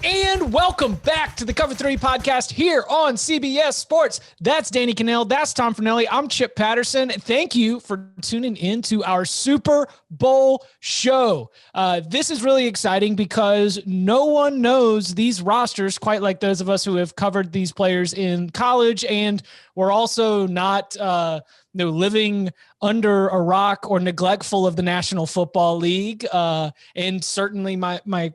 And welcome back to the Cover 3 podcast here on CBS Sports. That's Danny Kanell. That's Tom Fernelli. I'm Chip Patterson. Thank you for tuning in to our Super Bowl show. This is really exciting because no one knows these rosters quite like those of us who have covered these players in college, and we're also not living under a rock or neglectful of the National Football League. And certainly my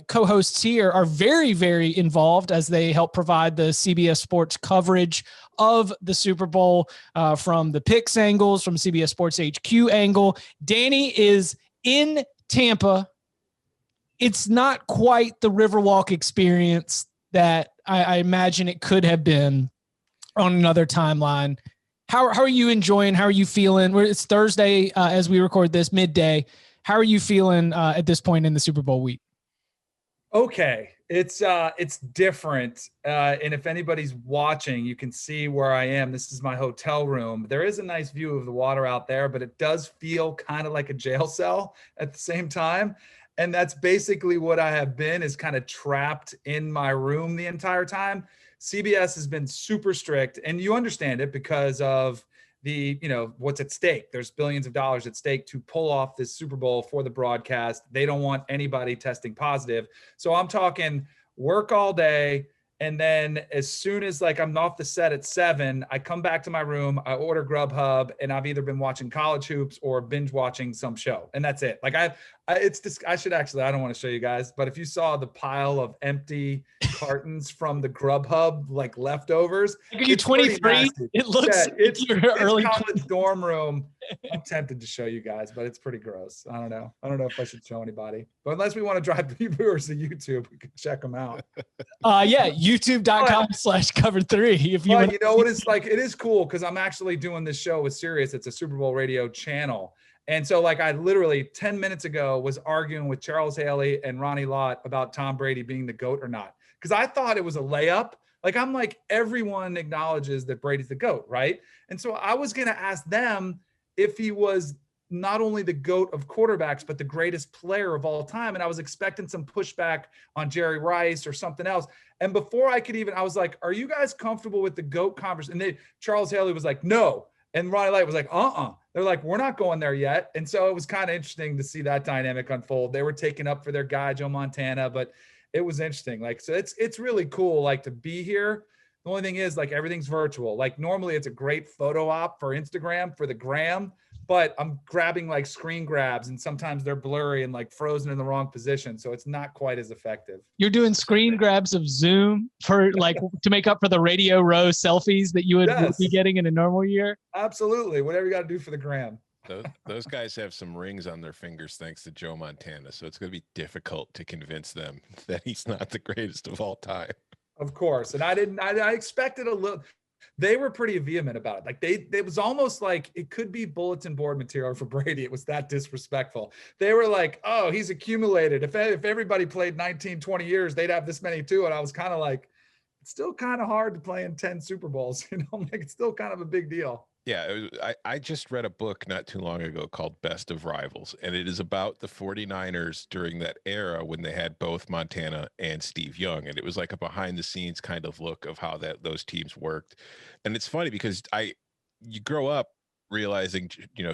co-hosts here are very, very involved as they help provide the CBS Sports coverage of the Super Bowl from the picks angles, from CBS Sports HQ angle. Danny is in Tampa. It's not quite the Riverwalk experience that I imagine it could have been on another timeline. How are you enjoying? How are you feeling? It's Thursday as we record this, midday. How are you feeling at this point in the Super Bowl week? Okay, it's different, and if anybody's watching, you can see where I am. This is my hotel room. There is a nice view of the water out there, but it does feel kind of like a jail cell at the same time, and that's basically what I have been, is kind of trapped in my room the entire time. CBS has been super strict, and you understand it because of what's at stake. There's billions of dollars at stake to pull off this Super Bowl for the broadcast. They don't want anybody testing positive. So I'm talking work all day. And then as soon as I'm off the set at 7, I come back to my room, I order Grubhub, and I've either been watching college hoops or binge watching some show. And that's it. I should actually, I don't want to show you guys, but if you saw the pile of empty cartons from the Grubhub, leftovers. Are you 23? It looks it's early college dorm room. I'm tempted to show you guys, but it's pretty gross. I don't know if I should show anybody, but unless we want to drive viewers to YouTube, we can check them out. YouTube.com/cover3. If you what it's like, it is cool because I'm actually doing this show with Sirius. It's a Super Bowl radio channel. And so I literally 10 minutes ago was arguing with Charles Haley and Ronnie Lott about Tom Brady being the GOAT or not. Because I thought it was a layup. Everyone acknowledges that Brady's the GOAT, right? And so I was going to ask them if he was not only the GOAT of quarterbacks, but the greatest player of all time. And I was expecting some pushback on Jerry Rice or something else. And before I could I was like, are you guys comfortable with the GOAT conversation? And Charles Haley was like, no. And Ronnie Lott was like, They're like, we're not going there yet. And so it was kind of interesting to see that dynamic unfold. They were taking up for their guy, Joe Montana, but it was interesting. So it's really cool, to be here. The only thing is, everything's virtual. Normally it's a great photo op for Instagram, for the gram, but I'm grabbing screen grabs, and sometimes they're blurry and frozen in the wrong position. So it's not quite as effective. You're doing screen grabs of Zoom for to make up for the Radio Row selfies that you would be getting in a normal year? Absolutely. Whatever you got to do for the gram. Those guys have some rings on their fingers thanks to Joe Montana, so it's going to be difficult to convince them that he's not the greatest of all time. Of course. And I expected a little. They were pretty vehement about it. It was almost like it could be bulletin board material for Brady. It was that disrespectful. They were like, oh, he's accumulated. If everybody played 19, 20 years, they'd have this many too. And I was kind of like, it's still kind of hard to play in 10 Super Bowls. It's still kind of a big deal. Yeah, I just read a book not too long ago called Best of Rivals, and it is about the 49ers during that era when they had both Montana and Steve Young, and it was like a behind-the-scenes kind of look of how those teams worked. And it's funny because you grow up realizing,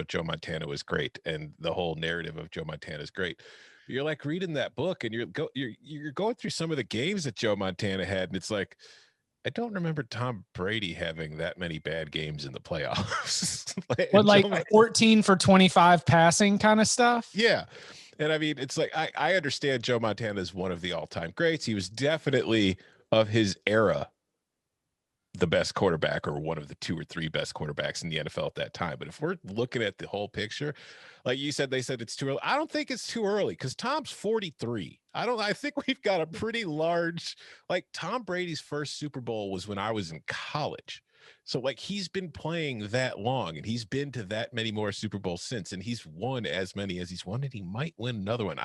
Joe Montana was great, and the whole narrative of Joe Montana is great. But you're reading that book, and you're going through some of the games that Joe Montana had, and it's like, I don't remember Tom Brady having that many bad games in the playoffs. 14 for 25 passing kind of stuff? Yeah. And I mean, it's I understand Joe Montana is one of the all-time greats. He was definitely, of his era, the best quarterback, or one of the 2 or 3 best quarterbacks in the NFL at that time. But if we're looking at the whole picture, like you said, they said it's too early. I don't think it's too early because Tom's 43. I think we've got a pretty large, Tom Brady's first Super Bowl was when I was in college. So he's been playing that long, and he's been to that many more Super Bowls since, and he's won as many as he's won, and he might win another one.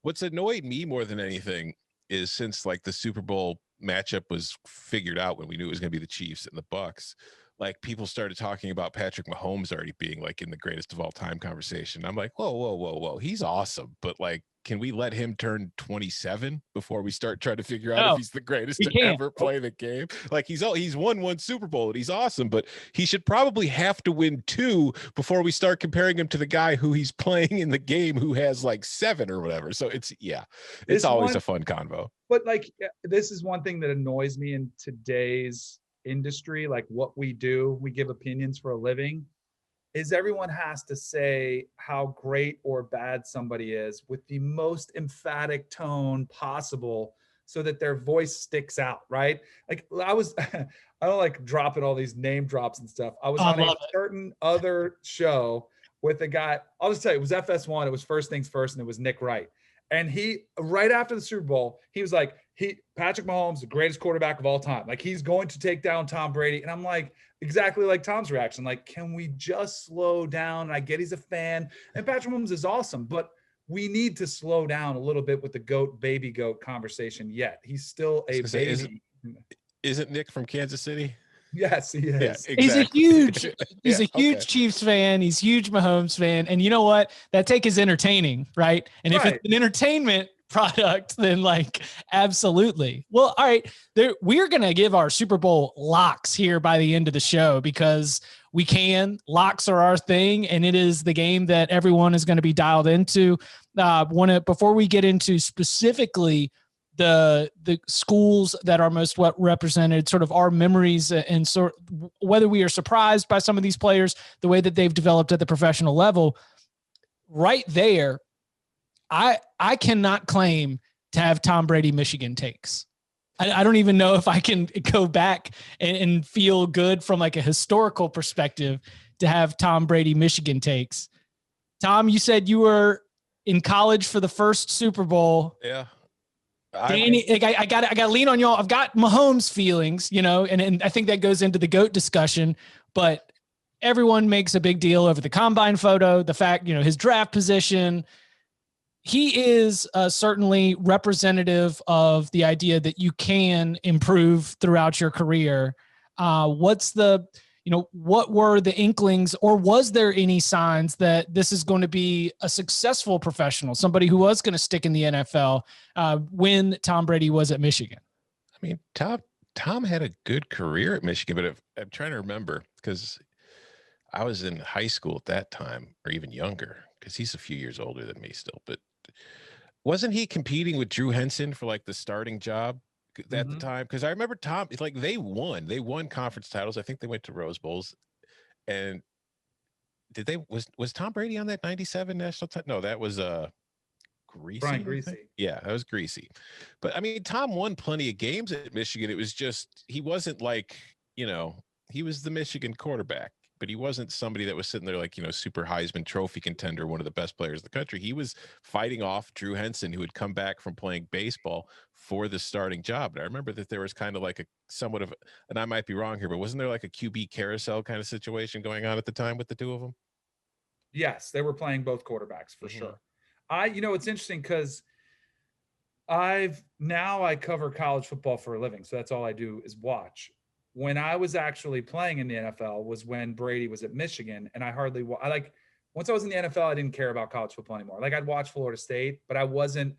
What's annoyed me more than anything is since the Super Bowl matchup was figured out when we knew it was going to be the Chiefs and the Bucks, people started talking about Patrick Mahomes already being in the greatest of all time conversation. I'm like, whoa. He's awesome. But can we let him turn 27 before we start trying to figure out No, if he's the greatest he to can't. ever play the game? Like he's won 1 Super Bowl and he's awesome, but he should probably have to win 2 before we start comparing him to the guy who he's playing in the game who has like 7 or whatever. So it's always a fun convo. But like, this is one thing that annoys me in today's industry, like what we do, we give opinions for a living, is everyone has to say how great or bad somebody is with the most emphatic tone possible so that their voice sticks out, right? Like I don't like dropping all these name drops and stuff. I was on a certain other show with a guy, I'll just tell you, it was FS1, it was First Things First, and it was Nick Wright. And he, right after the Super Bowl, he was like, Patrick Mahomes, the greatest quarterback of all time. Like he's going to take down Tom Brady. And I'm like, exactly like Tom's reaction. Like, can we just slow down? And I get he's a fan and Patrick Mahomes is awesome, but we need to slow down a little bit with the baby goat conversation yet. He's still a baby. Isn't Nick from Kansas City? Yes, he is. Yeah, exactly. He's a huge Chiefs fan. He's a huge Mahomes fan. And you know what? That take is entertaining, right? And if it's an entertainment product, then like, absolutely. Well, all right. We're going to give our Super Bowl locks here by the end of the show because we can. Locks are our thing, and it is the game that everyone is going to be dialed into. Before we get into specifically the schools that are most represented, sort of our memories and sort whether we are surprised by some of these players, the way that they've developed at the professional level. Right there, I cannot claim to have Tom Brady Michigan takes. I don't even know if I can go back and feel good from like a historical perspective to have Tom Brady Michigan takes. Tom, you said you were in college for the first Super Bowl. Yeah. Danny, I got to lean on y'all. I've got Mahomes feelings, and I think that goes into the GOAT discussion, but everyone makes a big deal over the combine photo, the fact, his draft position. He is certainly representative of the idea that you can improve throughout your career. What were the inklings, or was there any signs that this is going to be a successful professional, somebody who was going to stick in the NFL when Tom Brady was at Michigan? I mean, Tom had a good career at Michigan, but I'm trying to remember because I was in high school at that time, or even younger, because he's a few years older than me still. But wasn't he competing with Drew Henson for like the starting job at the time? Because I remember Tom, it's like they won conference titles. I think they went to Rose Bowls. And was Tom Brady on that 97 national title? No, that was Greasy. Brian Greasy. Yeah, that was Greasy. But I mean, Tom won plenty of games at Michigan. It was just, he wasn't like, he was the Michigan quarterback, but he wasn't somebody that was sitting there like, super Heisman Trophy contender, one of the best players in the country. He was fighting off Drew Henson, who had come back from playing baseball for the starting job. And I remember that there was kind of like a somewhat of, and I might be wrong here, but wasn't there like a QB carousel kind of situation going on at the time with the two of them? Yes, they were playing both quarterbacks for sure. It's interesting because I cover college football for a living. So that's all I do is watch. When I was actually playing in the NFL was when Brady was at Michigan, and once I was in the NFL, I didn't care about college football anymore. Like I'd watch Florida State, but I wasn't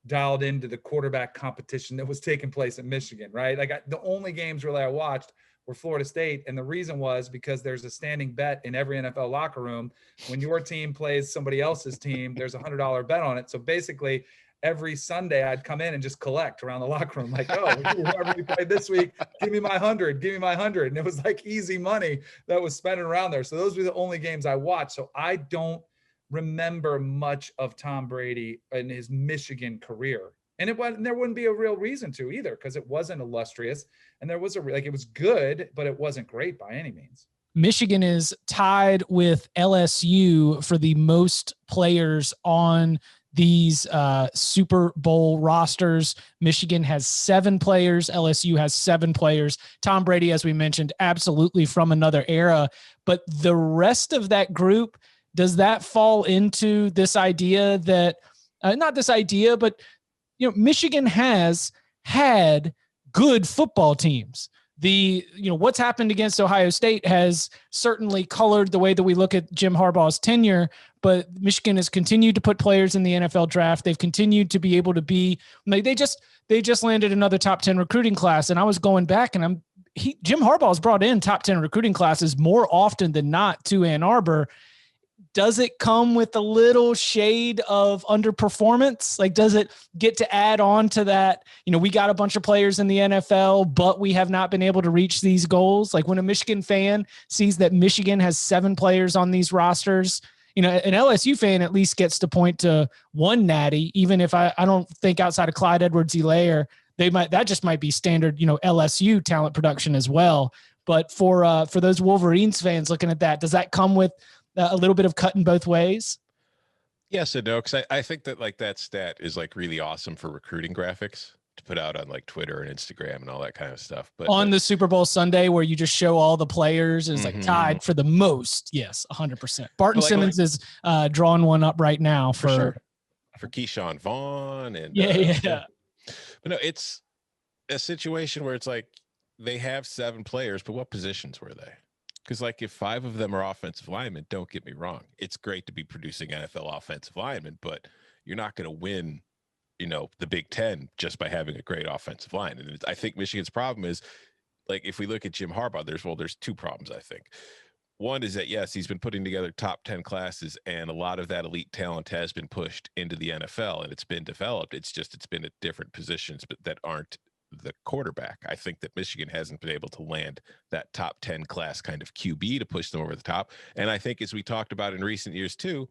dialed into the quarterback competition that was taking place at Michigan, right? Like the only games really I watched were Florida State, and the reason was because there's a standing bet in every NFL locker room. When your team plays somebody else's team, there's $100 bet on it. So basically, every Sunday I'd come in and just collect around the locker room. Like, whoever we played this week, give me my 100, give me my 100. And it was like easy money that was spending around there. So those were the only games I watched. So I don't remember much of Tom Brady in his Michigan career. And there wouldn't be a real reason to either, because it wasn't illustrious. And there was it was good, but it wasn't great by any means. Michigan is tied with LSU for the most players on these Super Bowl rosters. Michigan has 7 players. LSU has 7 players. Tom Brady, as we mentioned, absolutely from another era. But the rest of that group, does that fall into this idea that, not this idea, but, Michigan has had good football teams. What's happened against Ohio State has certainly colored the way that we look at Jim Harbaugh's tenure, but Michigan has continued to put players in the NFL draft. They've continued to be able to be, they just landed another top 10 recruiting class. And I was going back and Jim Harbaugh's brought in top 10 recruiting classes more often than not to Ann Arbor. Does it come with a little shade of underperformance? Like, does it get to add on to that? We got a bunch of players in the NFL, but we have not been able to reach these goals. Like when a Michigan fan sees that Michigan has 7 players on these rosters, an LSU fan at least gets to point to one natty, even if I don't think outside of Clyde Edwards-Helaire, that just might be standard, LSU talent production as well. But for those Wolverines fans looking at that, does that come with a little bit of cutting both ways? Yes and no, because I think that like that stat is like really awesome for recruiting graphics to put out on like Twitter and Instagram and all that kind of stuff. But on the Super Bowl Sunday where you just show all the players is like tied for the most. Yes, 100%. Barton Simmons is drawing one up right now for Keyshawn Vaughn and yeah. But no, it's a situation where it's like they have 7 players, but what positions were they? Because like if 5 of them are offensive linemen, don't get me wrong, it's great to be producing NFL offensive linemen, but you're not going to win, the Big Ten just by having a great offensive line. And I think Michigan's problem is, like, if we look at Jim Harbaugh, there's 2 problems, I think. One is that, yes, he's been putting together top 10 classes, and a lot of that elite talent has been pushed into the NFL, and it's been developed. It's been at different positions, but that aren't the quarterback. I think that Michigan hasn't been able to land that top 10 class kind of QB to push them over the top. And I think, as we talked about in recent years too,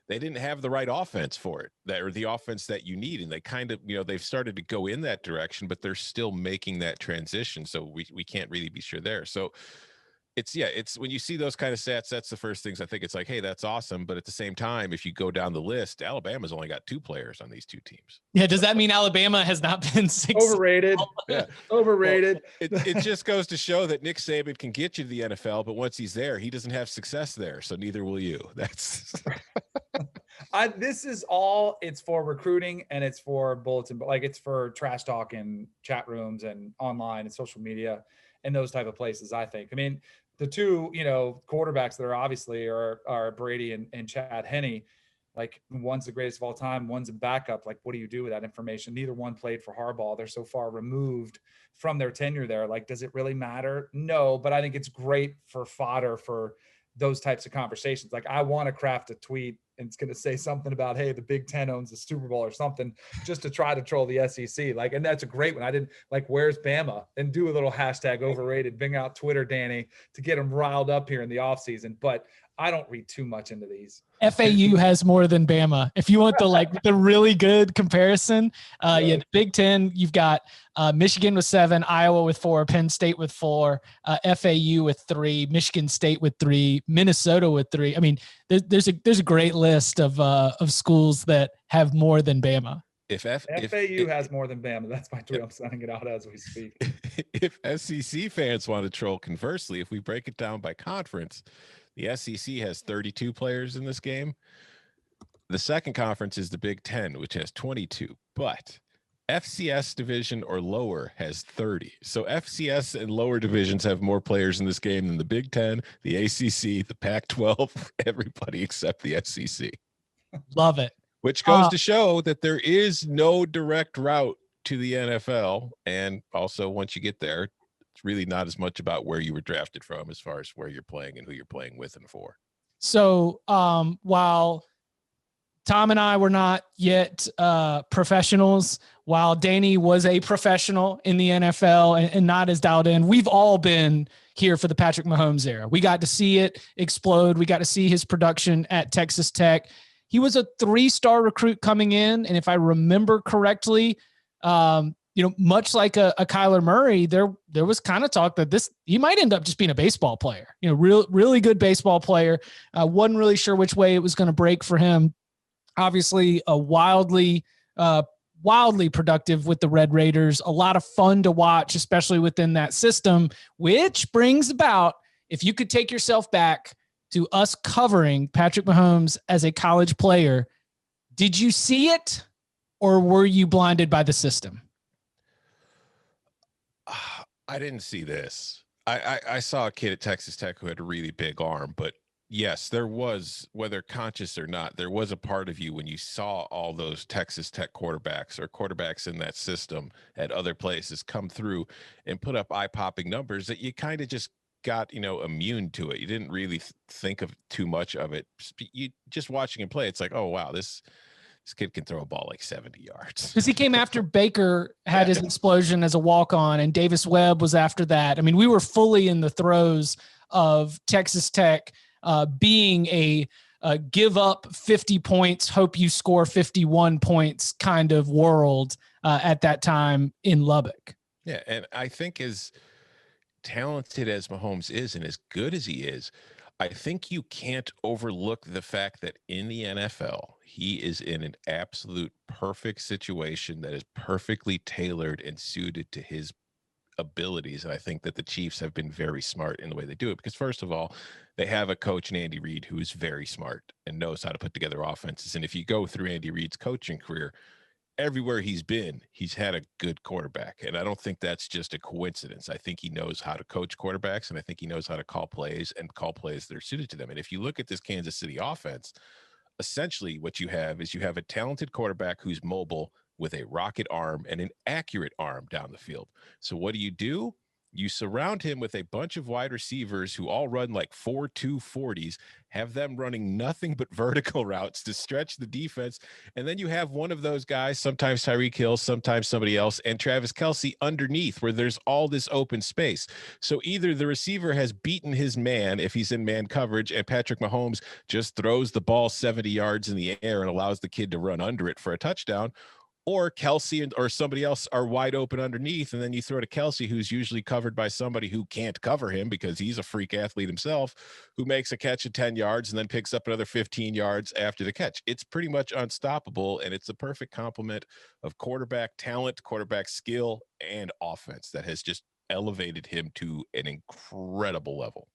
they didn't have the right offense for it, or the offense that you need. And they kind of, they've started to go in that direction, but they're still making that transition. So we can't really be sure there. So it's when you see those kind of stats, that's the first things I think. It's like, hey, that's awesome. But at the same time, if you go down the list, Alabama's only got 2 players on these 2 teams. Yeah. Does that mean Alabama has not been overrated? Yeah, overrated. Well, it just goes to show that Nick Saban can get you to the NFL, but once he's there, he doesn't have success there. So neither will you. That's this is it's for recruiting and it's for bulletin, but like it's for trash talk in chat rooms and online and social media and those type of places. I think. I mean, the 2, quarterbacks that are obviously are Brady and Chad Henne. Like, one's the greatest of all time, one's a backup. Like, what do you do with that information? Neither one played for Harbaugh. They're so far removed from their tenure there. Like, does it really matter? No, but I think it's great for fodder for those types of conversations. Like, I want to craft a tweet and it's going to say something about, hey, the Big Ten owns the Super Bowl or something, just to try to troll the SEC. Like, and that's a great one. I didn't like, where's Bama? And do a little hashtag overrated, bring out Twitter, Danny, to get them riled up here in the off season. But I don't read too much into these. FAU has more than Bama. If you want the really good comparison, the Big Ten, you've got Michigan with 7, Iowa with 4, Penn State with 4, FAU with 3, Michigan State with 3, Minnesota with 3. I mean, there's a great list of schools that have more than Bama. If FAU has more than Bama, that's my tweet. I'm sending it out as we speak. If SEC fans want to troll, conversely, if we break it down by conference, the SEC has 32 players in this game. The second conference is the Big Ten, which has 22, but FCS division or lower has 30. So FCS and lower divisions have more players in this game than the Big Ten, the ACC, the Pac-12, everybody except the SEC. Love it. Which goes to show that there is no direct route to the NFL. And also, once you get there, it's really not as much about where you were drafted from as far as where you're playing and who you're playing with and for. So while Tom and I were not yet professionals, while Danny was a professional in the NFL and not as dialed in, we've all been here for the Patrick Mahomes era. We got to see it explode. We got to see his production at Texas Tech. He was a 3-star recruit coming in. And if I remember correctly, much like a Kyler Murray, there was kind of talk that he might end up just being a baseball player, really good baseball player. Wasn't really sure which way it was going to break for him. Obviously a wildly productive with the Red Raiders, a lot of fun to watch, especially within that system, which brings about, if you could take yourself back to us covering Patrick Mahomes as a college player, did you see it or were you blinded by the system? I didn't see this. I saw a kid at Texas Tech who had a really big arm, but yes, there was, whether conscious or not, there was a part of you when you saw all those Texas Tech quarterbacks or quarterbacks in that system at other places come through and put up eye-popping numbers that you kind of just got, immune to it. You didn't really think of too much of it. You just watching him play, it's like, oh wow, this kid can throw a ball like 70 yards. Because he came after Baker had his explosion as a walk-on, and Davis Webb was after that. I mean, we were fully in the throes of Texas Tech being a give up 50 points, hope you score 51 points kind of world at that time in Lubbock. Yeah, and I think as talented as Mahomes is and as good as he is, I think you can't overlook the fact that in the NFL, he is in an absolute perfect situation that is perfectly tailored and suited to his abilities. And I think that the Chiefs have been very smart in the way they do it, because first of all, they have a coach in Andy Reid who is very smart and knows how to put together offenses. And if you go through Andy Reid's coaching career, everywhere he's been, he's had a good quarterback. And I don't think that's just a coincidence. I think he knows how to coach quarterbacks, and I think he knows how to call plays that are suited to them. And if you look at this Kansas City offense, essentially what you have is you have a talented quarterback who's mobile with a rocket arm and an accurate arm down the field. So what do? You surround him with a bunch of wide receivers who all run like 4.2 40s, have them running nothing but vertical routes to stretch the defense. And then you have one of those guys, sometimes Tyreek Hill, sometimes somebody else, and Travis Kelce underneath where there's all this open space. So either the receiver has beaten his man if he's in man coverage, and Patrick Mahomes just throws the ball 70 yards in the air and allows the kid to run under it for a touchdown, or Kelce or somebody else are wide open underneath, and then you throw to Kelce, who's usually covered by somebody who can't cover him because he's a freak athlete himself, who makes a catch at 10 yards and then picks up another 15 yards after the catch. It's pretty much unstoppable, and it's a perfect complement of quarterback talent, quarterback skill, and offense that has just elevated him to an incredible level.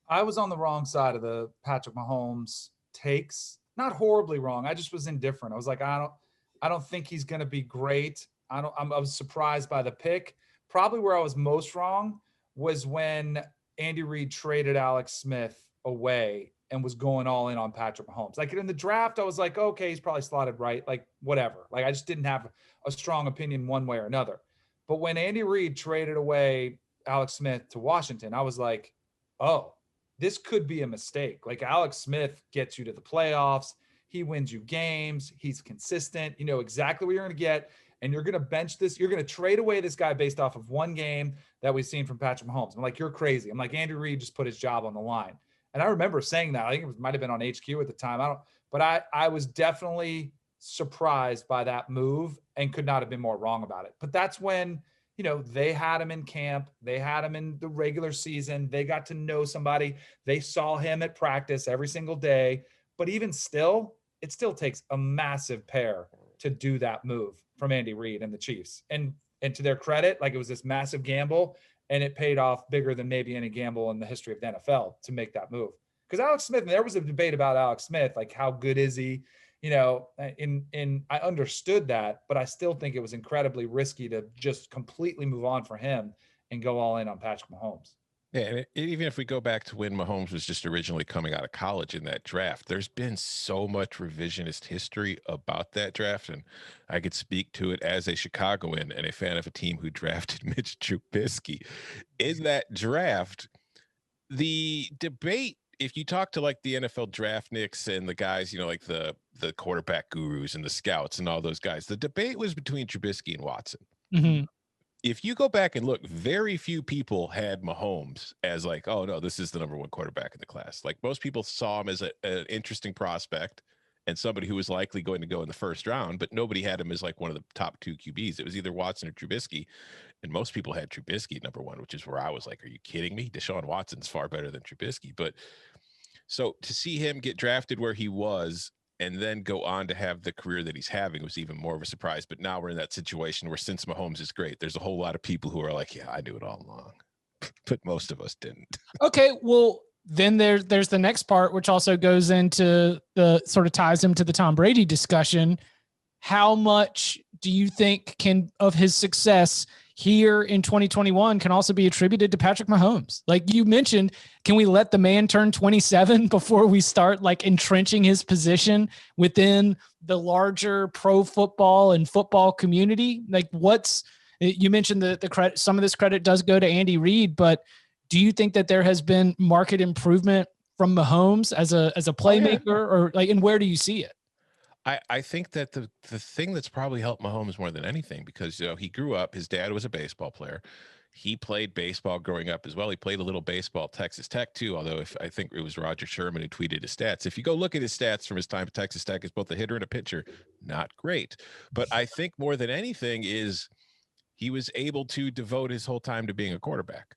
I was on the wrong side of the Patrick Mahomes takes. Not horribly wrong. I just was indifferent. I was like, I don't think he's going to be great. I was surprised by the pick. Probably where I was most wrong was when Andy Reid traded Alex Smith away and was going all in on Patrick Mahomes. Like in the draft, I was like, okay, he's probably slotted right. Like whatever. Like I just didn't have a strong opinion one way or another. But when Andy Reid traded away Alex Smith to Washington, I was like, oh, this could be a mistake. Like Alex Smith gets you to the playoffs. He wins you games. He's consistent. You know exactly what you're going to get. And you're going to bench this. You're going to trade away this guy based off of one game that we've seen from Patrick Mahomes. I'm like, you're crazy. I'm like, Andrew Reid just put his job on the line. And I remember saying that. I think it might have been on HQ at the time. But I was definitely surprised by that move and could not have been more wrong about it. But that's when, you know, they had him in camp. They had him in the regular season. They got to know somebody. They saw him at practice every single day. But even still, it still takes a massive pair to do that move from Andy Reid and the Chiefs. And to their credit, like it was this massive gamble, and it paid off bigger than maybe any gamble in the history of the NFL to make that move. Because Alex Smith, there was a debate about Alex Smith, like how good is he? You know, and I understood that, but I still think it was incredibly risky to just completely move on for him and go all in on Patrick Mahomes. Yeah, and even if we go back to when Mahomes was just originally coming out of college in that draft, there's been so much revisionist history about that draft, and I could speak to it as a Chicagoan and a fan of a team who drafted Mitch Trubisky. In that draft, the debate, if you talk to like the NFL draft nicks and the guys, you know, like the quarterback gurus and the scouts and all those guys, the debate was between Trubisky and Watson. Mm-hmm. If you go back and look, very few people had Mahomes as like, oh no, this is the number one quarterback in the class. Like most people saw him as an interesting prospect and somebody who was likely going to go in the first round, but nobody had him as like one of the top two QBs. It was either Watson or Trubisky. And most people had Trubisky at number one, which is where I was like, are you kidding me? Deshaun Watson's far better than Trubisky. But so to see him get drafted where he was and then go on to have the career that he's having was even more of a surprise. But now we're in that situation where since Mahomes is great, there's a whole lot of people who are like, yeah, I knew it all along. But most of us didn't. Okay, well, then there's the next part, which also goes into the sort of ties him to the Tom Brady discussion. How much do you think of his success here in 2021 can also be attributed to Patrick Mahomes. Like you mentioned, can we let the man turn 27 before we start like entrenching his position within the larger pro football and football community? Like you mentioned the credit, some of this credit does go to Andy Reid, but do you think that there has been market improvement from Mahomes as a playmaker or like, and where do you see it? I think that the thing that's probably helped Mahomes more than anything, because he grew up, his dad was a baseball player. He played baseball growing up as well. He played a little baseball at Texas Tech too, although I think it was Roger Sherman who tweeted his stats. If you go look at his stats from his time at Texas Tech as both a hitter and a pitcher, not great. But I think more than anything is he was able to devote his whole time to being a quarterback.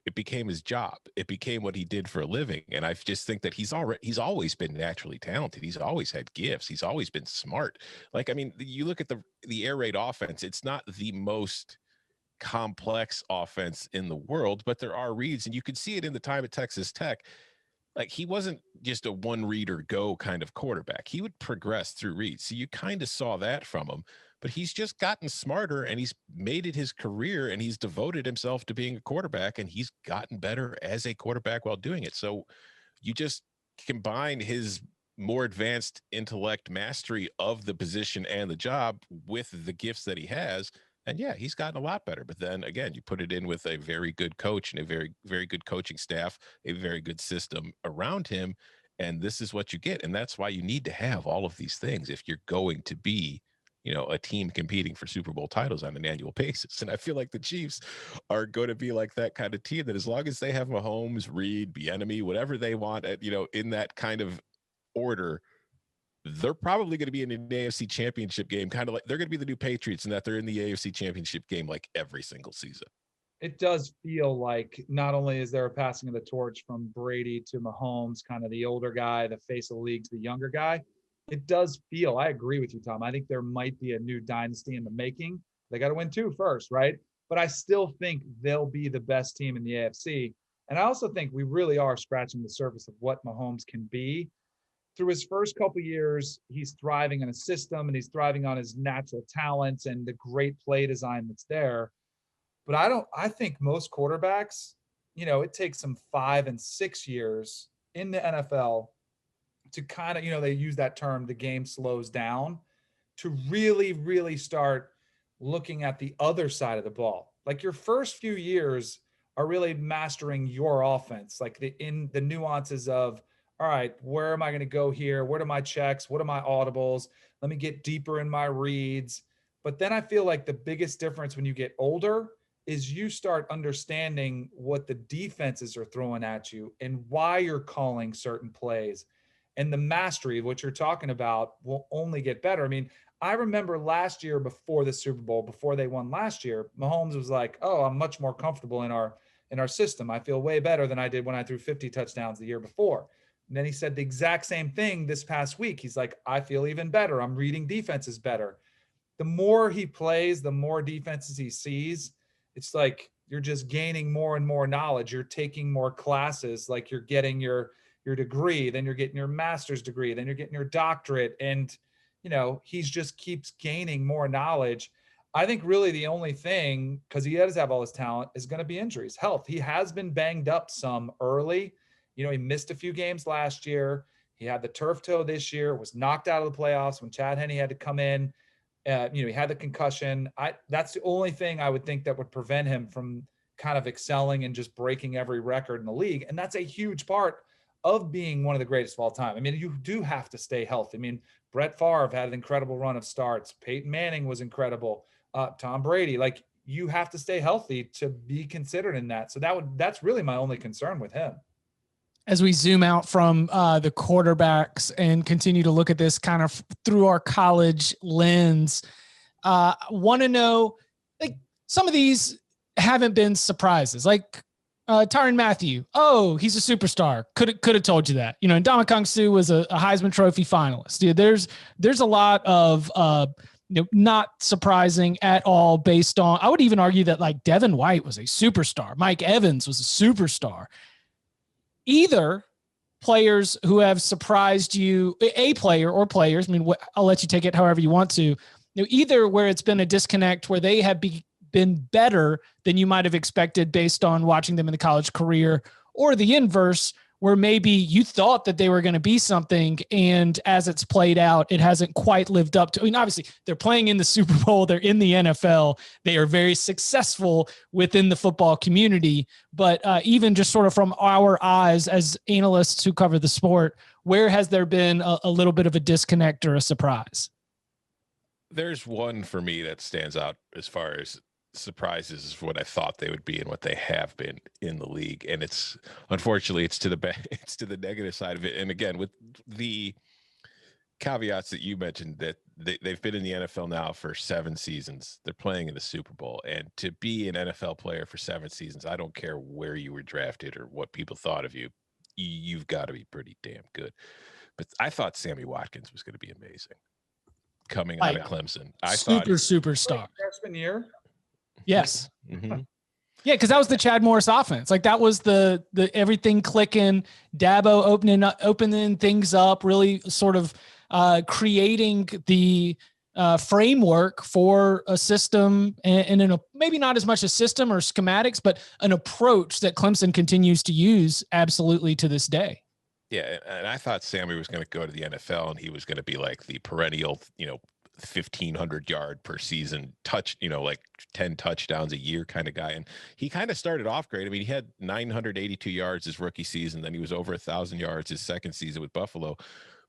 It became his job. It became what he did for a living. And I just think that he's always been naturally talented. He's always had gifts. He's always been smart. Like, I mean, you look at the air raid offense, it's not the most complex offense in the world, but there are reads, and you could see it in the time at Texas Tech. Like, he wasn't just a one read or go kind of quarterback. He would progress through reads. So you kind of saw that from him. But he's just gotten smarter, and he's made it his career, and he's devoted himself to being a quarterback, and he's gotten better as a quarterback while doing it. So you just combine his more advanced intellect mastery of the position and the job with the gifts that he has. And yeah, he's gotten a lot better. But then again, you put it in with a very good coach and a very, very good coaching staff, a very good system around him. And this is what you get. And that's why you need to have all of these things if you're going to be, a team competing for Super Bowl titles on an annual basis. And I feel like the Chiefs are going to be like that kind of team that as long as they have Mahomes, Reed, Bieniemy, whatever they want at, in that kind of order, they're probably going to be in an AFC championship game, kind of like they're going to be the new Patriots in that they're in the AFC championship game like every single season. It does feel like not only is there a passing of the torch from Brady to Mahomes, kind of the older guy, the face of the league, to the younger guy. It does feel, I agree with you, Tom. I think there might be a new dynasty in the making. They got to win 2 first, right? But I still think they'll be the best team in the AFC. And I also think we really are scratching the surface of what Mahomes can be. Through his first couple of years, he's thriving in a system and he's thriving on his natural talents and the great play design that's there. But I think most quarterbacks, it takes them 5 and 6 years in the NFL to kind of, they use that term, the game slows down, to really, really start looking at the other side of the ball. Like your first few years are really mastering your offense, like the nuances of, all right, where am I going to go here? What are my checks? What are my audibles? Let me get deeper in my reads. But then I feel like the biggest difference when you get older is you start understanding what the defenses are throwing at you and why you're calling certain plays. And the mastery of what you're talking about will only get better. I mean, I remember last year before the Super Bowl, before they won last year, Mahomes was like, oh, I'm much more comfortable in our system. I feel way better than I did when I threw 50 touchdowns the year before. And then he said the exact same thing this past week. He's like, I feel even better. I'm reading defenses better. The more he plays, the more defenses he sees. It's like you're just gaining more and more knowledge. You're taking more classes, like you're getting your degree, then you're getting your master's degree, then you're getting your doctorate. And, he's just keeps gaining more knowledge. I think really the only thing, because he does have all his talent, is going to be injuries, health. He has been banged up some early. He missed a few games last year. He had the turf toe this year, was knocked out of the playoffs when Chad Henne had to come in. He had the concussion. That's the only thing I would think that would prevent him from kind of excelling and just breaking every record in the league. And that's a huge part of being one of the greatest of all time. I mean, you do have to stay healthy. I mean, Brett Favre had an incredible run of starts. Peyton Manning was incredible. Tom Brady, like you have to stay healthy to be considered in that. So that's really my only concern with him. As we zoom out from the quarterbacks and continue to look at this kind of through our college lens, want to know, like, some of these haven't been surprises. Like Tyrann Mathieu, he's a superstar. Could have told you that. And Ndamukong Suh was a Heisman Trophy finalist. Dude, there's a lot of not surprising at all based on. I would even argue that like Devin White was a superstar. Mike Evans was a superstar. Either players who have surprised you, a player or players, I mean, I'll let you take it however you want to, either where it's been a disconnect where they have been better than you might have expected based on watching them in the college career, or the inverse, where maybe you thought that they were going to be something, and as it's played out, it hasn't quite lived up to. I mean, obviously, they're playing in the Super Bowl. They're in the NFL. They are very successful within the football community. But even just sort of from our eyes as analysts who cover the sport, where has there been a little bit of a disconnect or a surprise? There's one for me that stands out as far as surprises is what I thought they would be and what they have been in the league. And it's unfortunately it's to the negative side of it. And again, with the caveats that you mentioned, that they've been in the NFL now for 7 seasons. They're playing in the Super Bowl. And to be an NFL player for 7 seasons, I don't care where you were drafted or what people thought of you, you've got to be pretty damn good. But I thought Sammy Watkins was going to be amazing coming out of Clemson. I thought superstar. Freshman year. Yes. Mm-hmm. Yeah, because that was the Chad Morris offense. Like that was the everything clicking, Dabo opening things up, really sort of creating the framework for a system and maybe not as much a system or schematics, but an approach that Clemson continues to use absolutely to this day. Yeah, and I thought Sammy was going to go to the NFL and he was going to be like the perennial, 1,500 yard per season like 10 touchdowns a year kind of guy. And he kind of started off great. I mean, he had 982 yards his rookie season. Then he was over 1,000 yards his second season with Buffalo.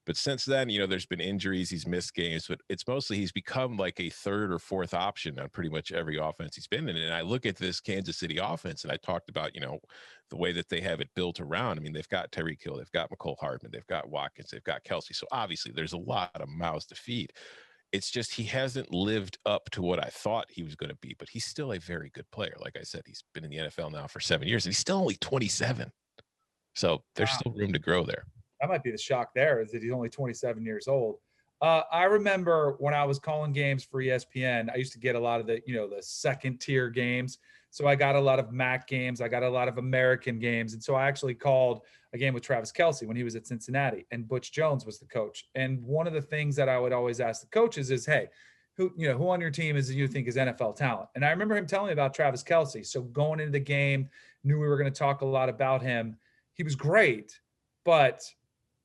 But since then, there's been injuries. He's missed games, but it's mostly he's become like a third or fourth option on pretty much every offense he's been in. And I look at this Kansas City offense, and I talked about, the way that they have it built around. I mean, they've got Tyreek Hill, they've got McCole Hardman, they've got Watkins, they've got Kelsey. So obviously there's a lot of mouths to feed. It's just he hasn't lived up to what I thought he was going to be, but he's still a very good player. Like I said, he's been in the NFL now for 7 years, and he's still only 27. So there's still room to grow there. That might be the shock there, is that he's only 27 years old. I remember when I was calling games for ESPN, I used to get a lot of the second tier games. So I got a lot of MAC games. I got a lot of American games. And so I actually called a game with Travis Kelce when he was at Cincinnati, and Butch Jones was the coach. And one of the things that I would always ask the coaches is, hey, who on your team you think is NFL talent? And I remember him telling me about Travis Kelce. So going into the game, knew we were going to talk a lot about him. He was great, but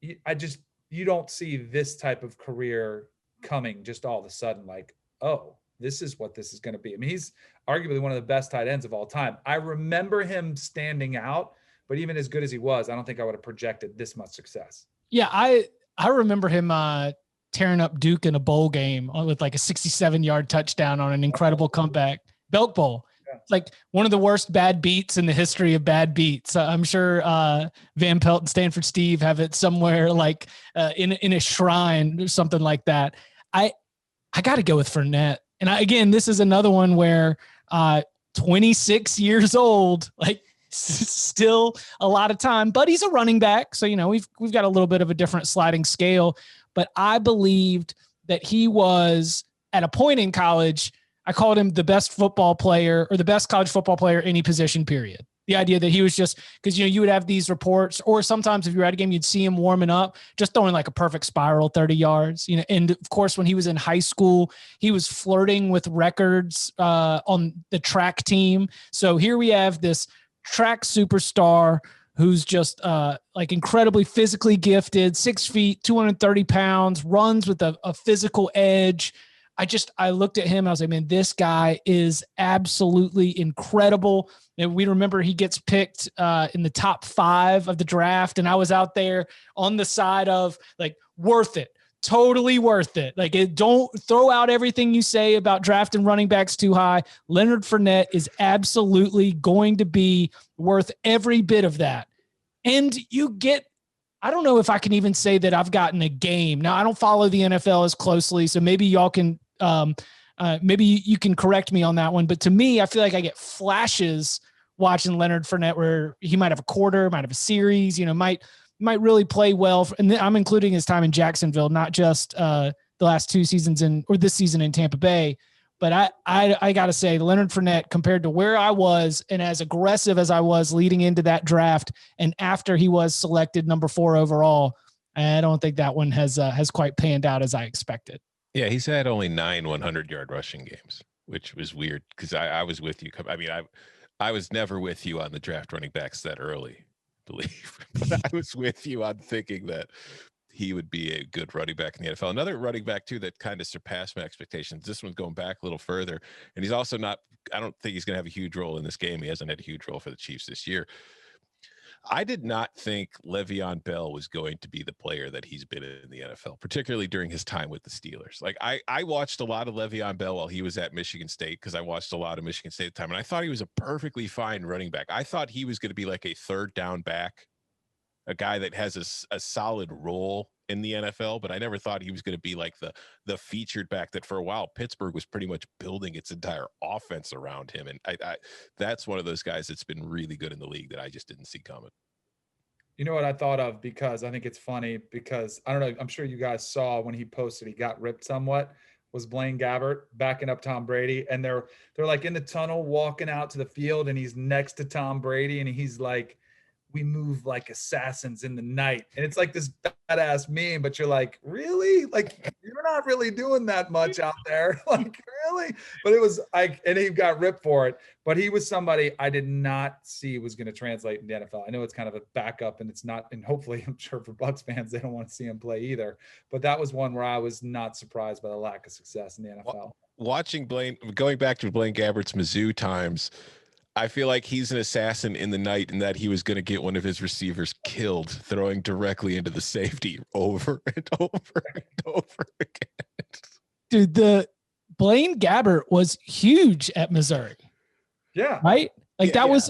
you don't see this type of career coming just all of a sudden, like, oh, this is what this is going to be. I mean, he's arguably one of the best tight ends of all time. I remember him standing out, but even as good as he was, I don't think I would have projected this much success. Yeah, I remember him tearing up Duke in a bowl game with like a 67-yard touchdown on an incredible comeback. Belk Bowl. Yeah. Like one of the worst bad beats in the history of bad beats. I'm sure Van Pelt and Stanford Steve have it somewhere like in a shrine or something like that. I got to go with Fournette. And again, this is another one where 26 years old, like still a lot of time, but he's a running back. So, we've got a little bit of a different sliding scale, but I believed that he was at a point in college. I called him the best football player or the best college football player, any position, period. The idea that he was just because, you would have these reports, or sometimes if you were at a game, you'd see him warming up, just throwing like a perfect spiral 30 yards, And of course, when he was in high school, he was flirting with records on the track team. So here we have this track superstar who's just like incredibly physically gifted, 6 feet, 230 pounds, runs with a physical edge. I looked at him. I was like, man, this guy is absolutely incredible. And we remember he gets picked in the top 5 of the draft. And I was out there on the side of like, worth it, totally worth it. Like, don't throw out everything you say about drafting running backs too high. Leonard Fournette is absolutely going to be worth every bit of that. And I don't know if I can even say that I've gotten a game. Now, I don't follow the NFL as closely, so maybe y'all can maybe you can correct me on that one. But to me, I feel like I get flashes watching Leonard Fournette where he might have a quarter, might have a series, might really play well. And I'm including his time in Jacksonville, not just the last 2 seasons or this season in Tampa Bay. But I got to say, Leonard Fournette, compared to where I was and as aggressive as I was leading into that draft and after he was selected number 4 overall, I don't think that one has quite panned out as I expected. Yeah, he's had only 9 100-yard rushing games. which was weird because I was with you. I mean, I was never with you on the draft running backs that early, believe, but I was with you on thinking that he would be a good running back in the NFL. Another running back too that kind of surpassed my expectations. This one's going back a little further, and he's also not. I don't think he's going to have a huge role in this game. He hasn't had a huge role for the Chiefs this year. I did not think Le'Veon Bell was going to be the player that he's been in the NFL, particularly during his time with the Steelers. Like I watched a lot of Le'Veon Bell while he was at Michigan State because I watched a lot of Michigan State at the time, and I thought he was a perfectly fine running back. I thought he was going to be like a third down back, a guy that has a solid role in the NFL, but I never thought he was going to be like the featured back that for a while Pittsburgh was pretty much building its entire offense around him. And I that's one of those guys that's been really good in the league that I just didn't see coming. You know what I thought of, because I think it's funny, because I don't know, I'm sure you guys saw when he posted, he got ripped somewhat, was Blaine Gabbert backing up Tom Brady. And they're like in the tunnel walking out to the field, and he's next to Tom Brady, and he's like, "We move like assassins in the night." And it's like this badass meme, but you're like, really? Like, you're not really doing that much out there. Like, really? But it was like, and he got ripped for it. But he was somebody I did not see was going to translate in the NFL. I know it's kind of a backup, and it's not, and hopefully I'm sure for Bucs fans, they don't want to see him play either. But that was one where I was not surprised by the lack of success in the NFL. Watching Blaine, going back to Blaine Gabbert's Mizzou times, I feel like he's an assassin in the night, and that he was going to get one of his receivers killed throwing directly into the safety over and over and over again. Dude, the Blaine Gabbert was huge at Missouri. Yeah. Right? Like that was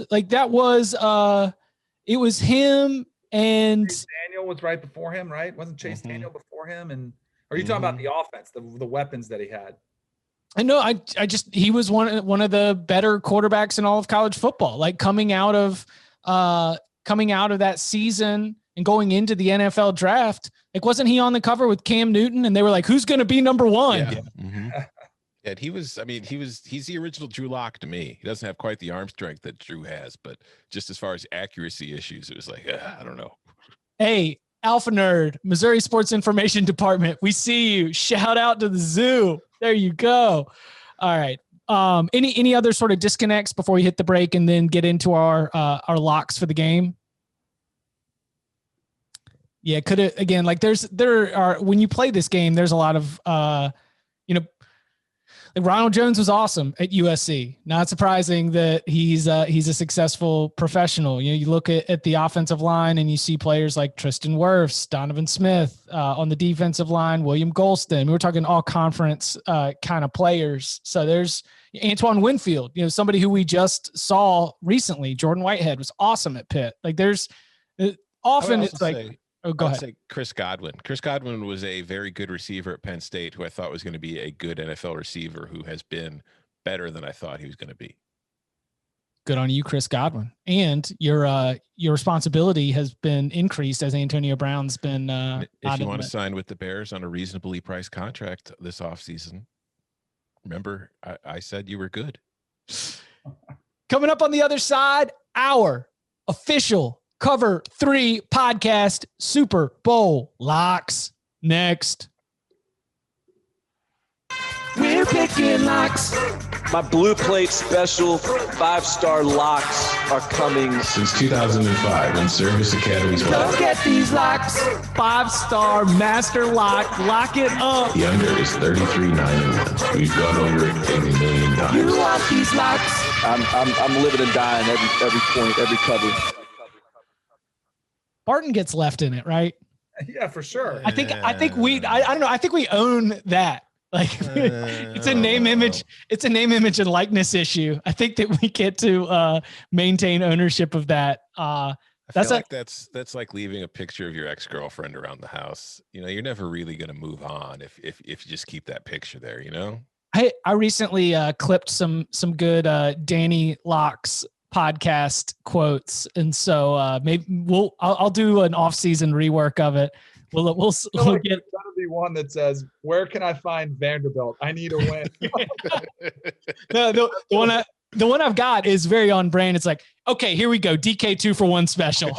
it was him, and Chase Daniel was right before him, right? Wasn't Chase Daniel before him? And are you talking about the offense, the weapons that he had? I know. He was one of the better quarterbacks in all of college football. Like coming out of that season and going into the NFL draft, like wasn't he on the cover with Cam Newton? And they were like, "Who's going to be number one?" Yeah. Mm-hmm. And he's the original Drew Lock to me. He doesn't have quite the arm strength that Drew has, but just as far as accuracy issues, it was like, I don't know. Hey, Alpha Nerd, Missouri Sports Information Department, we see you. Shout out to the zoo. There you go. All right. Any other sort of disconnects before we hit the break and then get into our locks for the game? Yeah, could it again? Like there are when you play this game, there's a lot of like Ronald Jones was awesome at USC. Not surprising that he's a successful professional. You know, you look at the offensive line and you see players like Tristan Wirfs, Donovan Smith on the defensive line, William Golston. We were talking all conference kind of players. So there's Antoine Winfield, somebody who we just saw recently. Jordan Whitehead was awesome at Pitt. Like there's often it's like. Oh, go ahead. Say Chris Godwin. Chris Godwin was a very good receiver at Penn State, who I thought was going to be a good NFL receiver, who has been better than I thought he was going to be. Good on you, Chris Godwin. And your responsibility has been increased as Antonio Brown's been. If you want to sign with the Bears on a reasonably priced contract this offseason, remember I said you were good. Coming up on the other side, our official Cover 3 podcast Super Bowl locks next. We're picking locks. My Blue Plate special 5-star locks are coming. Since 2005, when Service Academy's Let's get these locks. 5-star master lock. Lock it up. The under is 33-9-1. We've gone over it a million times. You want these locks? I'm living and dying every point, every cover. Barton gets left in it, right? Yeah, for sure. I think we don't know. I think we own that. Like it's a name image and likeness issue. I think that we get to maintain ownership of that. That's like leaving a picture of your ex-girlfriend around the house. You're never really going to move on if you just keep that picture there, I recently clipped some good Danny Locks podcast quotes, and so maybe I'll do an off-season rework of it. We'll get gotta be one that says, "Where can I find Vanderbilt? I need a win." No, the one I've got is very on brand. It's like, okay, here we go, DK 2-for-1 special.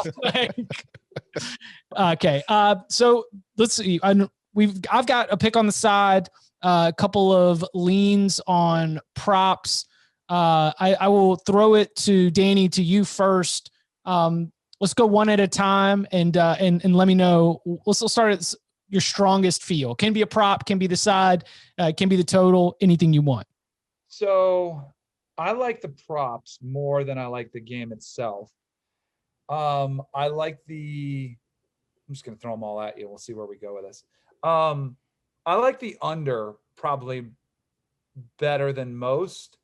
Okay, so let's see. I've got a pick on the side. a couple of leans on props. I will throw it to Danny, to you first. Let's go one at a time, and let me know. Let's start at your strongest feel. Can be a prop, can be the side, can be the total, anything you want. So I like the props more than I like the game itself. I like I'm just going to throw them all at you. We'll see where we go with this. I like the under probably better than most.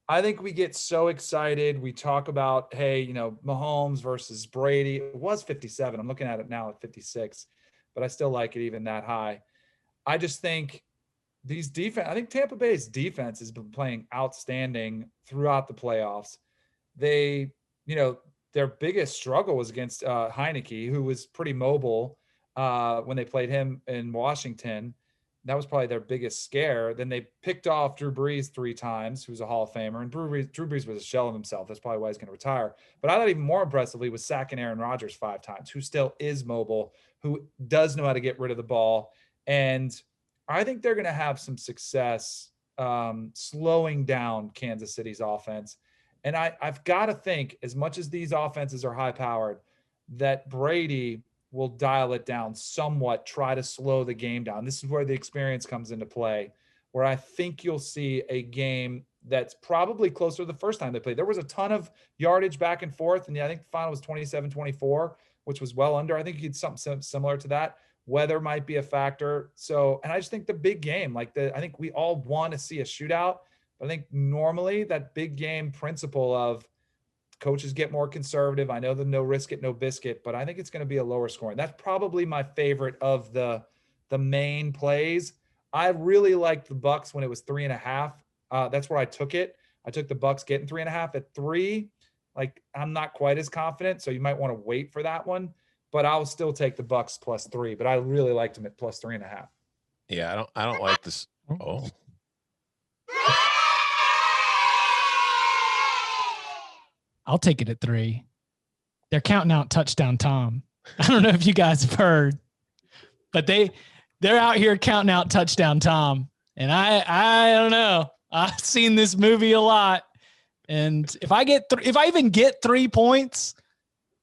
I think we get so excited. We talk about, hey, Mahomes versus Brady. It was 57. I'm looking at it now at 56, but I still like it even that high. I just think I think Tampa Bay's defense has been playing outstanding throughout the playoffs. They, their biggest struggle was against Heineke, who was pretty mobile when they played him in Washington. That was probably their biggest scare. Then they picked off Drew Brees 3 times, who's a Hall of Famer, and Drew Brees was a shell of himself. That's probably why he's going to retire. But I thought even more impressively was sacking Aaron Rodgers 5 times, who still is mobile, who does know how to get rid of the ball. And I think they're going to have some success slowing down Kansas City's offense. And I've got to think, as much as these offenses are high-powered, that Brady will dial it down somewhat, try to slow the game down. This is where the experience comes into play, where I think you'll see a game that's probably closer to the first time they played. There was a ton of yardage back and forth, and I think the final was 27-24, which was well under. I think you'd something similar to that. Weather might be a factor. So, and I just think the big game, I think we all want to see a shootout, but I think normally that big game principle of coaches get more conservative. I know the no risk it, no biscuit, but I think it's going to be a lower scoring. That's probably my favorite of the main plays. I really liked the Bucks when it was 3.5. That's where I took it. I took the Bucks getting 3.5 at 3. I'm not quite as confident, so you might want to wait for that one. But I'll still take the Bucks +3. But I really liked them at +3.5. Yeah, I don't like this. Oh. I'll take it at 3. They're counting out touchdown Tom. I don't know if you guys have heard, but they're out here counting out touchdown Tom. And I don't know. I've seen this movie a lot. And if I even get 3 points,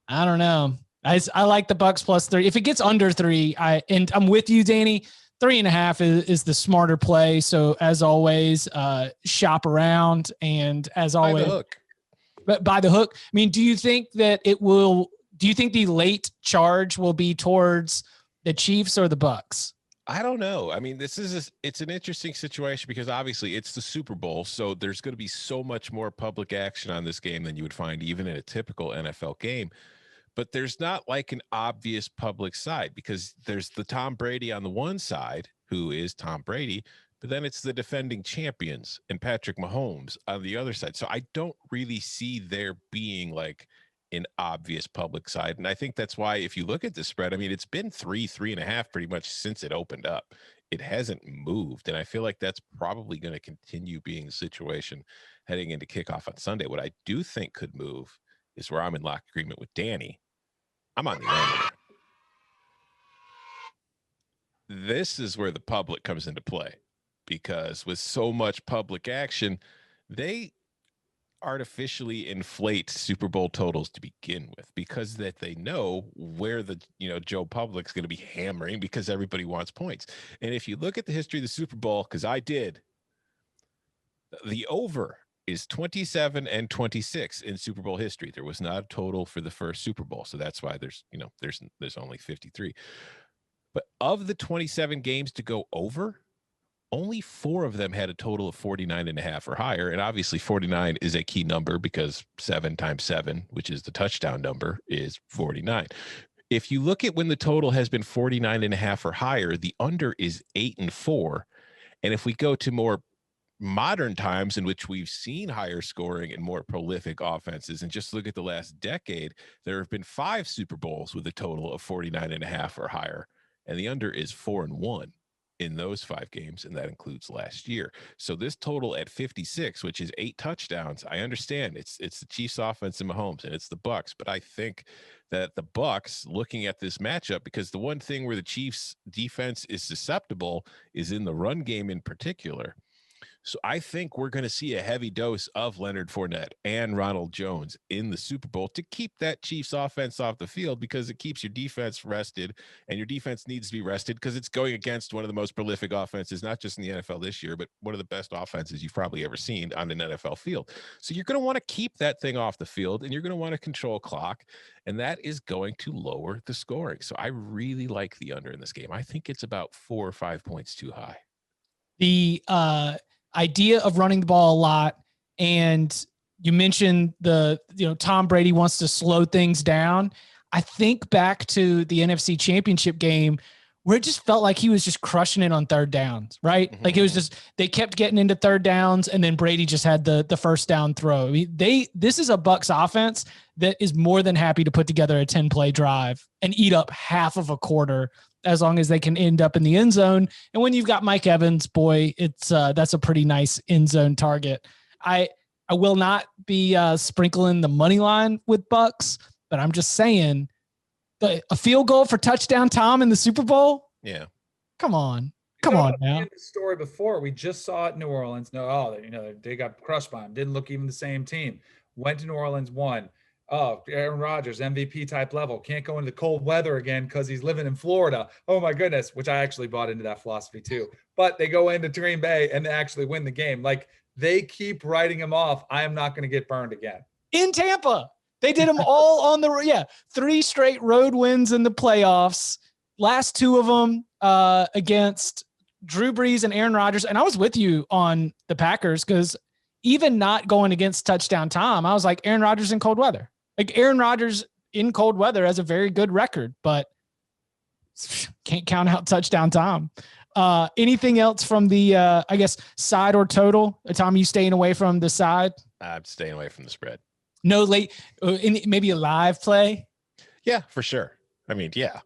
I don't know. I like the Bucks +3. If it gets under 3, I'm with you, Danny. 3.5 is the smarter play. So as always, shop around, and as always, by the hook. But by the hook. I mean, do you think that do you think the late charge will be towards the Chiefs or the Bucks? I don't know. I mean, it's an interesting situation because obviously it's the Super Bowl. So there's going to be so much more public action on this game than you would find even in a typical NFL game. But there's not like an obvious public side, because there's the Tom Brady on the one side, who is Tom Brady, but then it's the defending champions and Patrick Mahomes on the other side. So I don't really see there being like an obvious public side. And I think that's why, if you look at the spread, I mean, it's been 3.5 pretty much since it opened up. It hasn't moved. And I feel like that's probably going to continue being the situation heading into kickoff on Sunday. What I do think could move is where I'm in lock agreement with Danny. I'm on the under. This is where the public comes into play, because with so much public action, they artificially inflate Super Bowl totals to begin with, because that they know where the Joe Public's going to be hammering, because everybody wants points. And if you look at the history of the Super Bowl, because I did, the over is 27-26 in Super Bowl history. There was not a total for the first Super Bowl, so that's why there's only 53. But of the 27 games to go over, only 4 of them had a total of 49.5 or higher. And obviously 49 is a key number because 7 times 7, which is the touchdown number, is 49. If you look at when the total has been 49.5 or higher, the under is 8-4. And if we go to more modern times in which we've seen higher scoring and more prolific offenses, and just look at the last decade, there have been 5 Super Bowls with a total of 49.5 or higher. And the under is 4-1 in those 5 games, and that includes last year. So this total at 56, which is 8 touchdowns, I understand it's the Chiefs offense and Mahomes, and it's the Bucks, but I think that the Bucs, looking at this matchup, because the one thing where the Chiefs defense is susceptible is in the run game in particular. So I think we're going to see a heavy dose of Leonard Fournette and Ronald Jones in the Super Bowl to keep that Chiefs offense off the field, because it keeps your defense rested, and your defense needs to be rested because it's going against one of the most prolific offenses, not just in the NFL this year, but one of the best offenses you've probably ever seen on an NFL field. So you're going to want to keep that thing off the field, and you're going to want to control clock, and that is going to lower the scoring. So I really like the under in this game. I think it's about 4 or 5 points too high. The idea of running the ball a lot, and you mentioned Tom Brady wants to slow things down. I think back to the NFC Championship game where it just felt like he was just crushing it on third downs, right? Mm-hmm. Like it was just, they kept getting into third downs, and then Brady just had the first down throw. I mean, this is a Bucs offense that is more than happy to put together a 10-play drive and eat up half of a quarter, as long as they can end up in the end zone. And when you've got Mike Evans, boy, that's a pretty nice end zone target. I will not be sprinkling the money line with Bucs, but I'm just saying a field goal for touchdown Tom in the Super Bowl. Yeah. Come on now. The story before, we just saw it in New Orleans. They got crushed by him. Didn't look even the same team. Went to New Orleans, won. Oh, Aaron Rodgers, MVP type level. Can't go into the cold weather again because he's living in Florida. Oh my goodness, which I actually bought into that philosophy too. But they go into Green Bay and they actually win the game. Like, they keep writing him off. I am not going to get burned again. In Tampa, they did them all on 3 straight road wins in the playoffs. Last 2 of them against Drew Brees and Aaron Rodgers. And I was with you on the Packers, because even not going against touchdown Tom, I was like, Aaron Rodgers in cold weather. Like, Aaron Rodgers in cold weather has a very good record, but can't count out touchdown Tom. Anything else from the, side or total? Tom, you staying away from the side? I'm staying away from the spread. No late, maybe a live play? Yeah, for sure. I mean, yeah.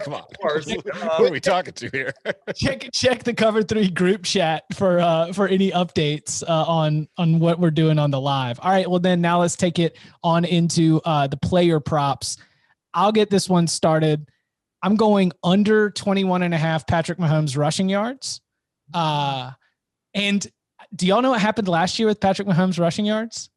Come on. Who are we talking to here? check the Cover 3 group chat for any updates on what we're doing on the live. All right, well then now let's take it on into the player props. I'll get this one started. I'm going under 21.5 Patrick Mahomes rushing yards. And do y'all know what happened last year with Patrick Mahomes rushing yards?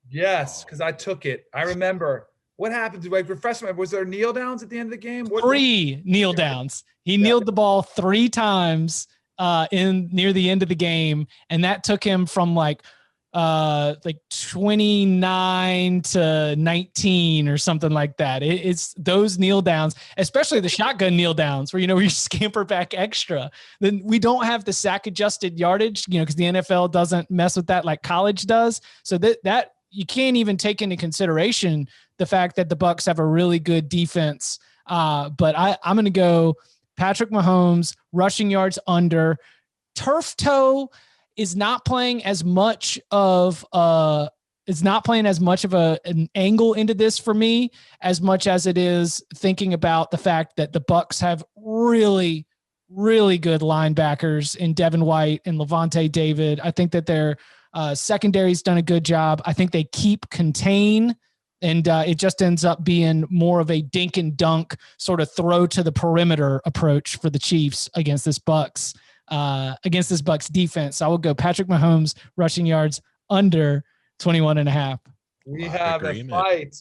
Yes, because I took it. I remember. What happened? Like, refresh me. Was there kneel downs at the end of the game? 3 kneel downs. He kneeled the ball 3 times near the end of the game, and that took him from like 29 to 19 or something like that. It's those kneel downs, especially the shotgun kneel downs where you scamper back extra. Then we don't have the sack adjusted yardage, because the NFL doesn't mess with that like college does. So that you can't even take into consideration the fact that the Bucs have a really good defense. But I'm going to go Patrick Mahomes rushing yards under. Turf toe is not playing as much of an angle into this for me, as much as it is thinking about the fact that the Bucs have really, really good linebackers in Devin White and Levante David. I think that their secondary's done a good job. I think they keep contain, and it just ends up being more of a dink and dunk sort of throw to the perimeter approach for the Chiefs against this Bucs defense. So I will go Patrick Mahomes rushing yards under 21.5. We have a fight.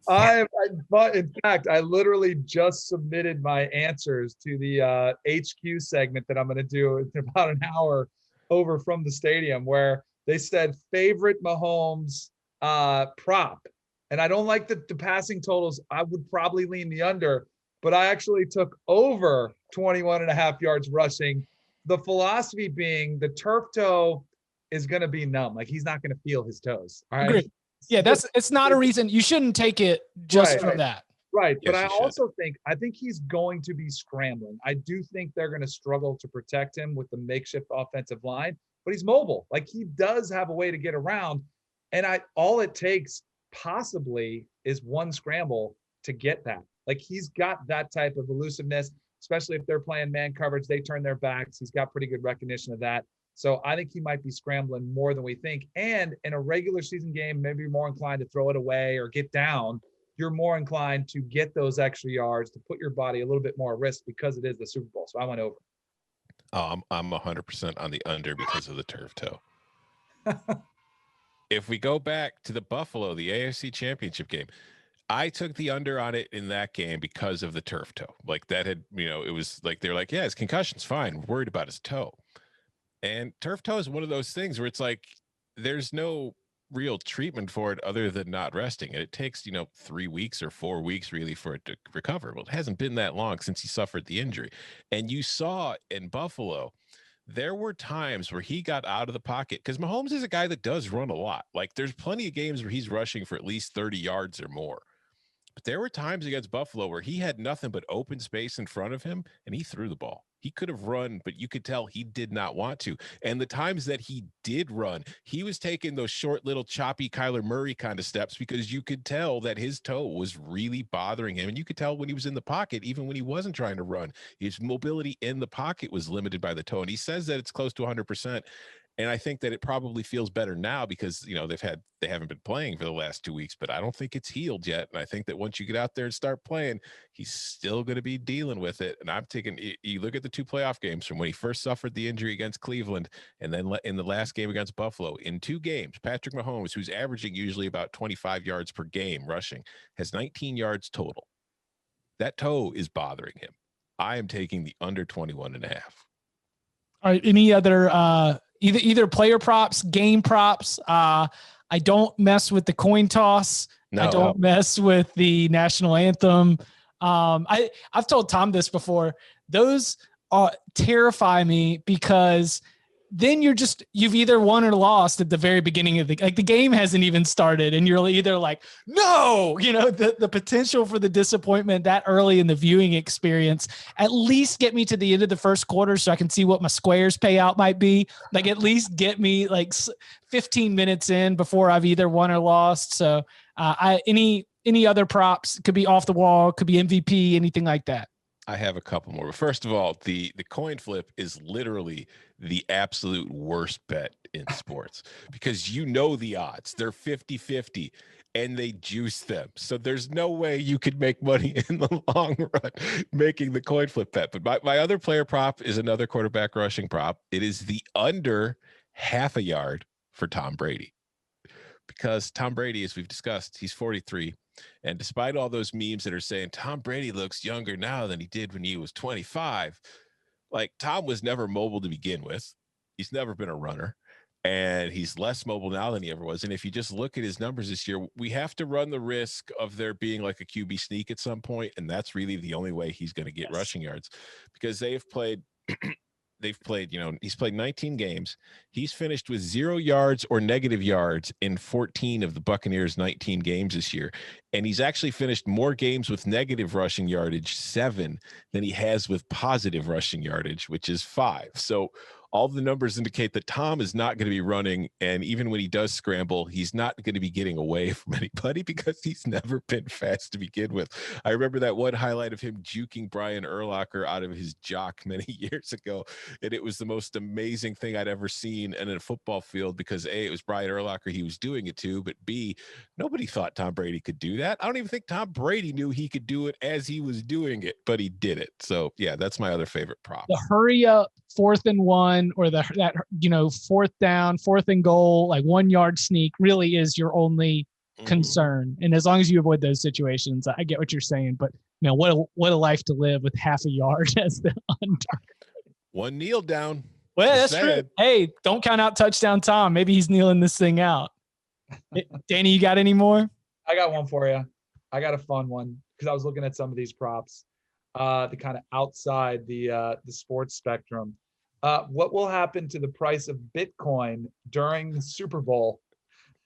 Fight. But in fact, I literally just submitted my answers to the HQ segment that I'm going to do in about an hour over from the stadium, where they said favorite Mahomes prop. And I don't like the passing totals. I would probably lean the under, but I actually took over 21.5 yards rushing. The philosophy being the turf toe is going to be numb. Like, he's not going to feel his toes. All right. Agreed. Yeah, it's not a reason. You shouldn't take it just from that. Right. Yes, but I think he's going to be scrambling. I do think they're going to struggle to protect him with the makeshift offensive line, but he's mobile. Like, he does have a way to get around. And all it takes possibly is one scramble to get that. Like, he's got that type of elusiveness, especially if they're playing man coverage, they turn their backs. He's got pretty good recognition of that. So I think he might be scrambling more than we think. And in a regular season game, maybe you're more inclined to throw it away or get down. You're more inclined to get those extra yards to put your body a little bit more at risk because it is the Super Bowl. So I went over. I'm 100% on the under because of the turf toe. If we go back to the Buffalo, the AFC Championship game, I took the under on it in that game because of the turf toe. Like that had, it was like, they're like, yeah, his concussion's fine. We're worried about his toe. And turf toe is one of those things where it's like, there's no real treatment for it other than not resting. And it takes, 3 weeks or 4 weeks really for it to recover. Well, it hasn't been that long since he suffered the injury. And you saw in Buffalo, there were times where he got out of the pocket because Mahomes is a guy that does run a lot. Like there's plenty of games where he's rushing for at least 30 yards or more. But there were times against Buffalo where he had nothing but open space in front of him and he threw the ball. He could have run, but you could tell he did not want to. And the times that he did run, he was taking those short, little choppy Kyler Murray kind of steps because you could tell that his toe was really bothering him. And you could tell when he was in the pocket, even when he wasn't trying to run, his mobility in the pocket was limited by the toe. And he says that it's close to 100%. And I think that it probably feels better now because, they haven't been playing for the last 2 weeks, but I don't think it's healed yet. And I think that once you get out there and start playing, he's still going to be dealing with it. And I'm taking, you look at the 2 playoff games from when he first suffered the injury against Cleveland and then in the last game against Buffalo, in 2 games, Patrick Mahomes, who's averaging usually about 25 yards per game rushing, has 19 yards total. That toe is bothering him. I am taking the under 21.5. All right. Any other, either player props, game props? I don't mess with the coin toss. No. I don't mess with the national anthem. I've told Tom this before. Those terrify me because then you've either won or lost at the very beginning of the game hasn't even started. And you're either like, no, the potential for the disappointment that early in the viewing experience, at least get me to the end of the first quarter so I can see what my squares payout might be. Like at least get me like 15 minutes in before I've either won or lost. So any other props, could be off the wall, could be MVP, anything like that. I have a couple more. But first of all, the coin flip is literally the absolute worst bet in sports because the odds. They're 50-50 and they juice them. So there's no way you could make money in the long run making the coin flip bet. But my other player prop is another quarterback rushing prop. It is the under half a yard for Tom Brady. Because Tom Brady, as we've discussed, he's 43. And despite all those memes that are saying Tom Brady looks younger now than he did when he was 25, like Tom was never mobile to begin with. He's never been a runner. And he's less mobile now than he ever was. And if you just look at his numbers this year, we have to run the risk of there being like a QB sneak at some point. And that's really the only way he's going to get rushing yards because he's played, he's played 19 games. He's finished with 0 yards or negative yards in 14 of the Buccaneers' 19 games this year. And he's actually finished more games with negative rushing yardage, 7, than he has with positive rushing yardage, which is 5. So all the numbers indicate that Tom is not going to be running. And even when he does scramble, he's not going to be getting away from anybody because he's never been fast to begin with. I remember that one highlight of him juking Brian Urlacher out of his jock many years ago. And it was the most amazing thing I'd ever seen in a football field because A, it was Brian Urlacher he was doing it to, but B, nobody thought Tom Brady could do that. I don't even think Tom Brady knew he could do it as he was doing it, but he did it. So yeah, that's my other favorite prop. The hurry up 4th and 1 or that 4th down, 4th and goal, like 1 yard sneak really is your only concern. And as long as you avoid those situations, I get what you're saying, but what a life to live with half a yard as the under. One kneel down. Well, that's true. Hey, don't count out touchdown Tom. Maybe he's kneeling this thing out. Danny, you got any more? I got one for you. I got a fun one because I was looking at some of these props, the kind of outside the sports spectrum. What will happen to the price of Bitcoin during the Super Bowl?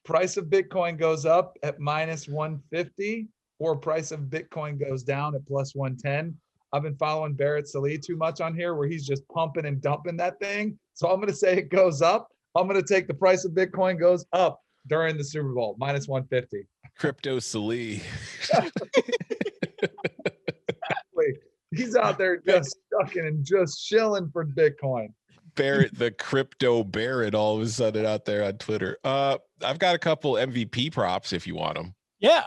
Price of Bitcoin goes up at minus 150 or price of Bitcoin goes down at plus 110. I've been following Barrett Sallee too much on here where he's just pumping and dumping that thing. So I'm going to say it goes up. I'm going to take the price of Bitcoin goes up during the Super Bowl, minus 150. Crypto Sallee. Exactly. He's out there just stucking and just chilling for Bitcoin. Barrett, the crypto Barrett, all of a sudden out there on Twitter. I've got a couple MVP props if you want them. Yeah.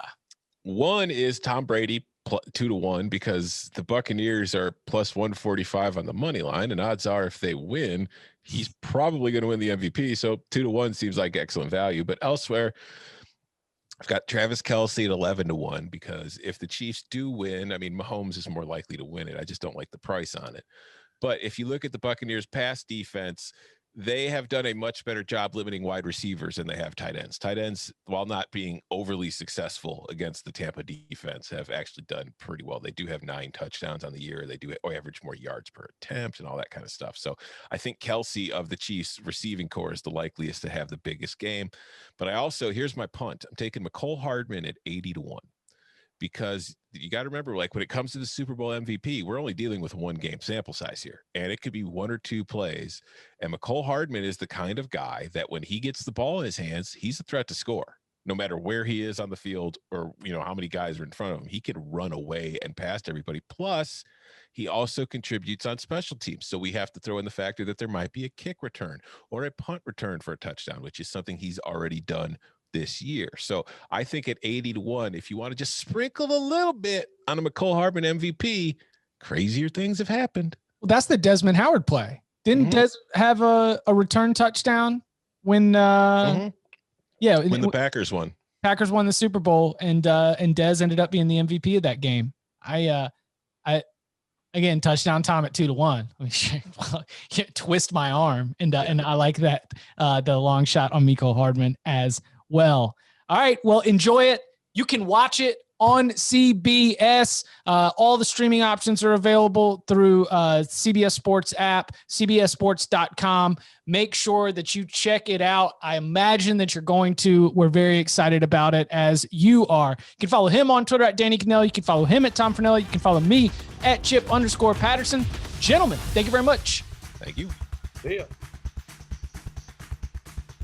One is Tom Brady 2-1 because the Buccaneers are plus 145 on the money line, and odds are if they win, he's probably going to win the MVP. So 2-1 seems like excellent value. But elsewhere, I've got Travis Kelce at 11-1 because if the Chiefs do win, I mean, Mahomes is more likely to win it. I just don't like the price on it. But if you look at the Buccaneers' pass defense, they have done a much better job limiting wide receivers than they have tight ends. Tight ends, while not being overly successful against the Tampa defense, have actually done pretty well. They do have 9 touchdowns on the year. They do average more yards per attempt and all that kind of stuff. So I think Kelce of the Chiefs receiving core is the likeliest to have the biggest game. But I also, here's my punt. I'm taking McCole Hardman at 80-1. Because you got to remember, like when it comes to the Super Bowl MVP, we're only dealing with 1 game sample size here, and it could be 1 or 2 plays. And McCole Hardman is the kind of guy that when he gets the ball in his hands, he's a threat to score. No matter where he is on the field or how many guys are in front of him, he can run away and past everybody. Plus, he also contributes on special teams. So we have to throw in the factor that there might be a kick return or a punt return for a touchdown, which is something he's already done this year. So I think at 80-1, if you want to just sprinkle a little bit on a McCole Hardman MVP, crazier things have happened. Well, that's the Desmond Howard play. Didn't Des have a return touchdown when when the Packers won? Packers won the Super Bowl, and Des ended up being the MVP of that game. I again, touchdown Tom at 2-1. Twist my arm, and I like that the long shot on McCole Hardman as well. All right. Well, enjoy it. You can watch it on CBS. All the streaming options are available through CBS Sports app, cbssports.com. Make sure that you check it out. I imagine that you're going to. We're very excited about it, as you are. You can follow him on Twitter at Danny Kanell. You can follow him at Tom Fernelli. You can follow me at Chip_Patterson. Gentlemen, thank you very much. Thank you. See ya.